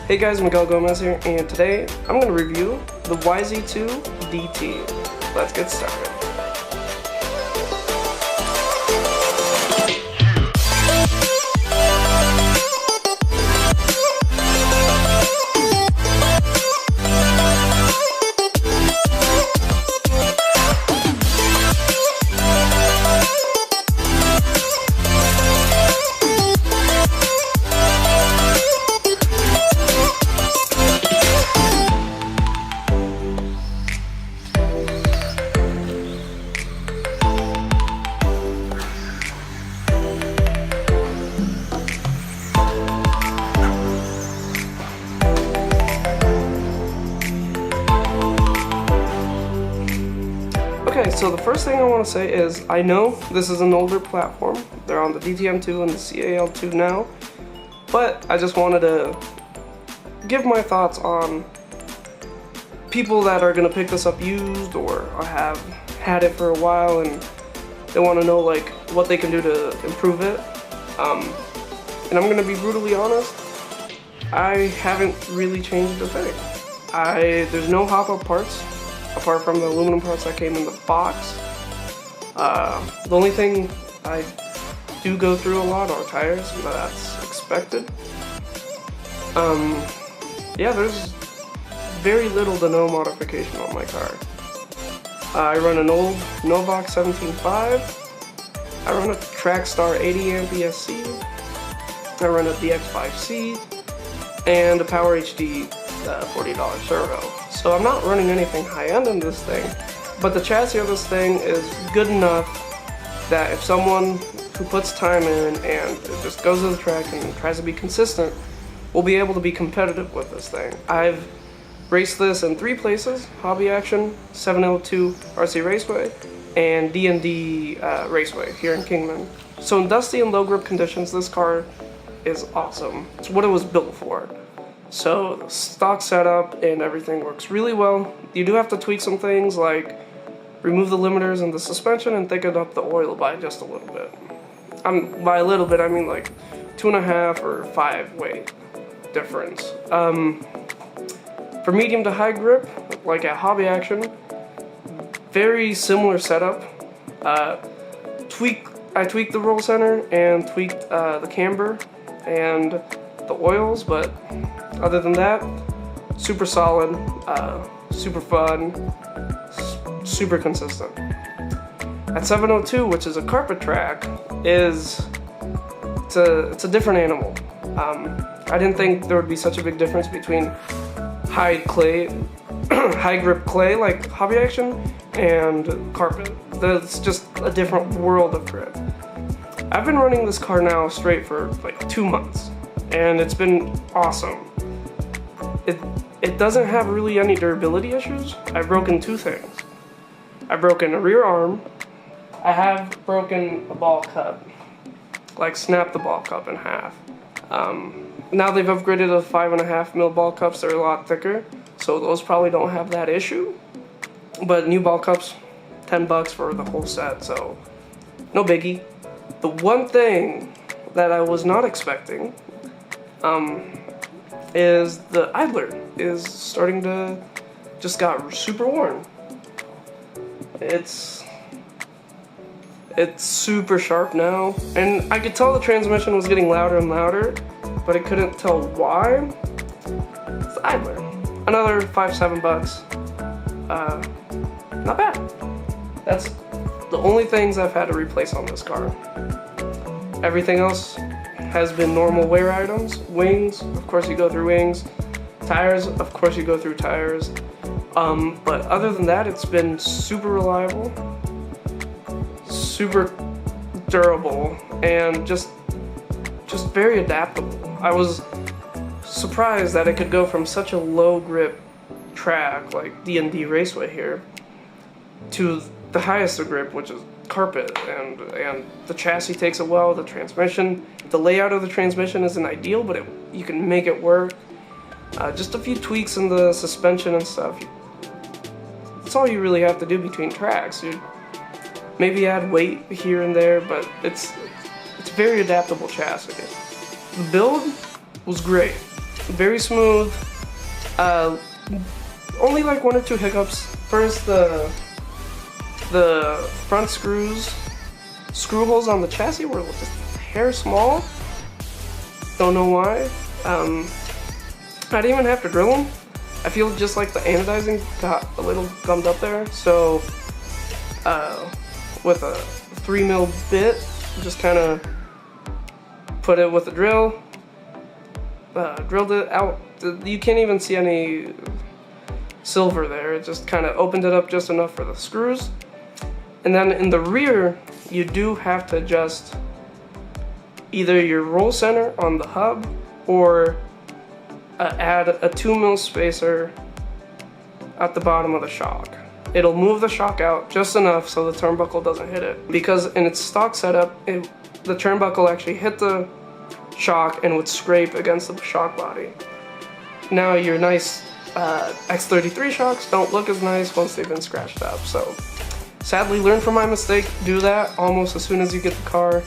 Hey guys, Miguel Gomez here, and today I'm going to review the YZ2 DT. Let's get started. Okay, so the first thing I want to say is I know this is an older platform. They're on the DTM2 and the CAL2 now, but I just wanted to give my thoughts on people that are going to pick this up used or have had it for a while and they want to know like what they can do to improve it. And I'm going to be brutally honest, I haven't really changed a thing. There's no hop-up parts apart from the aluminum parts that came in the box. The only thing I do go through a lot are tires, but that's expected. Yeah, there's very little to no modification on my car. I run an old NOVAK 17.5. I run a Trackstar 80 amp ESC. I run a DX5c and a PowerHD $40 Servo. So I'm not running anything high-end in this thing, but the chassis of this thing is good enough that if someone who puts time in and just goes to the track and tries to be consistent will be able to be competitive with this thing. I've raced this in 3 places: Hobby Action 702 RC Raceway and D&D Raceway here in Kingman. So in dusty and low grip conditions, this car is awesome. It's what it was built for. So the stock setup and everything works really well. You do have to tweak some things like remove the limiters and the suspension and thicken up the oil by just a little bit. By a little bit, I mean like 2.5 or 5 weight difference. For medium to high grip, like at Hobby Action, very similar setup. I tweaked the roll center and tweaked the camber and the oils, but other than that, super solid, super fun, super consistent. At 702, which is a carpet track, it's a different animal. I didn't think there would be such a big difference between high grip clay like Hobby Action and carpet. That's just a different world of grip. I've been running this car now straight for like 2 months, and it's been awesome. It doesn't have really any durability issues. I've broken 2 things. I've broken a rear arm. I have broken a ball cup, like snapped the ball cup in half. Now they've upgraded to 5.5 mil ball cups. They're a lot thicker, so those probably don't have that issue. But new ball cups, $10 for the whole set, so no biggie. The one thing that I was not expecting is the idler is starting to just got super worn. It's super sharp now, and I could tell the transmission was getting louder and louder, but I couldn't tell why. It's the idler. Another $5-7. Not bad. That's the only things I've had to replace on this car. Everything else has been normal wear items. Wings, of course you go through wings. Tires, of course you go through tires. But other than that, it's been super reliable, super durable, and just very adaptable. I was surprised that it could go from such a low grip track like D&D Raceway here to the highest of grip, which is carpet, and the chassis takes it well. The transmission, the layout of the transmission isn't ideal, but you can make it work. Just a few tweaks in the suspension and stuff. That's all you really have to do between tracks. You maybe add weight here and there, but it's a very adaptable chassis. The build was great. very smooth. Only like 1 or 2 hiccups. First, the front screw holes on the chassis were just a hair small. Don't know why. I didn't even have to drill them. I feel just like the anodizing got a little gummed up there. So with a 3mm bit, just kind of put it with a drill, drilled it out. You can't even see any silver there. It just kind of opened it up just enough for the screws. And then in the rear, you do have to adjust either your roll center on the hub or add a 2mm spacer at the bottom of the shock. It'll move the shock out just enough so the turnbuckle doesn't hit it. Because in its stock setup, the turnbuckle actually hit the shock and would scrape against the shock body. Now your nice X33 shocks don't look as nice once they've been scratched up. So sadly, learn from my mistake. Do that almost as soon as you get the car.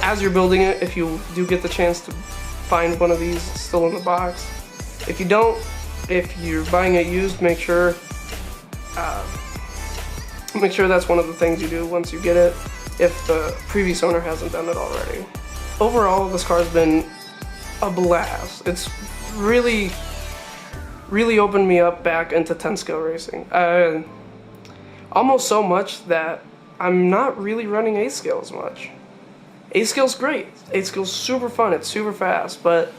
As you're building it, if you do get the chance to find one of these still in the box. If you don't, if you're buying it used, make sure that's one of the things you do once you get it, if the previous owner hasn't done it already. Overall, this car's been a blast. It's really opened me up back into 10-scale racing. Almost so much that I'm not really running 8-scale as much. 8-scale's great. 8-scale's super fun, it's super fast, but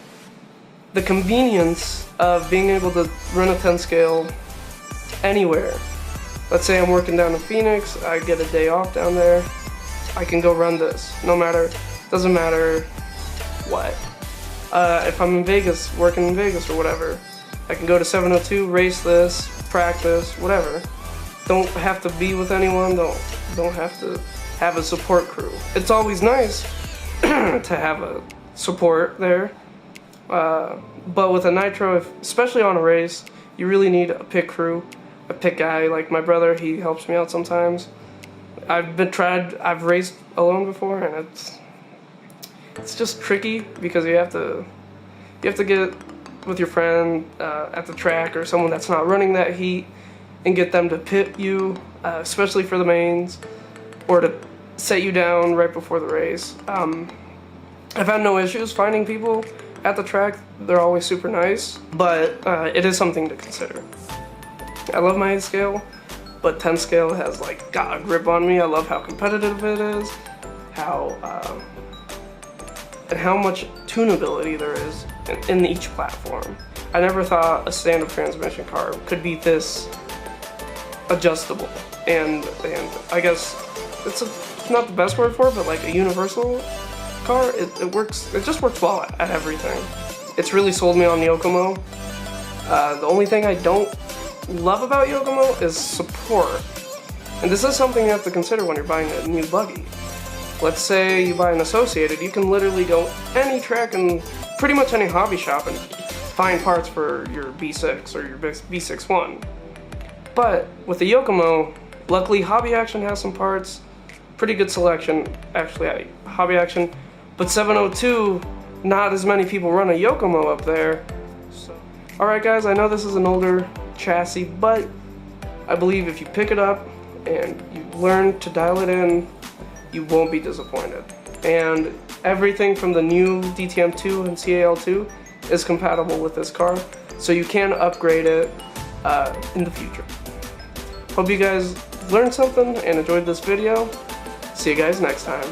the convenience of being able to run a 10-scale anywhere. Let's say I'm working down in Phoenix, I get a day off down there, I can go run this, doesn't matter what. If I'm in Vegas, working in Vegas or whatever, I can go to 702, race this, practice, whatever. Don't have to be with anyone, don't have to have a support crew. It's always nice to have a support there, but with a nitro, especially on a race, you really need a pit crew, a pit guy. Like my brother, he helps me out sometimes. I've raced alone before, and it's just tricky because you have to get with your friend at the track or someone that's not running that heat and get them to pit you, especially for the mains, or to set you down right before the race. I've had no issues finding people at the track. They're always super nice, but it is something to consider. I love my 8-scale, but 10-scale has like got a grip on me. I love how competitive it is, and how much tunability there is in each platform. I never thought a stand-up transmission car could be this adjustable, and I guess it's not the best word for it, but like a universal car. It just works well at everything. It's really sold me on Yokomo. The only thing I don't love about Yokomo is support, and this is something you have to consider when you're buying a new buggy. Let's say you buy an Associated, you can literally go any track and pretty much any hobby shop and find parts for your B6 or your B61. But with the Yokomo, luckily Hobby Action has some parts, pretty good selection, actually Hobby Action, but 702, not as many people run a Yokomo up there. So, alright guys, I know this is an older chassis, but I believe if you pick it up and you learn to dial it in, you won't be disappointed. And everything from the new DTM2 and CAL2 is compatible with this car, so you can upgrade it in the future. Hope you guys learned something and enjoyed this video. See you guys next time.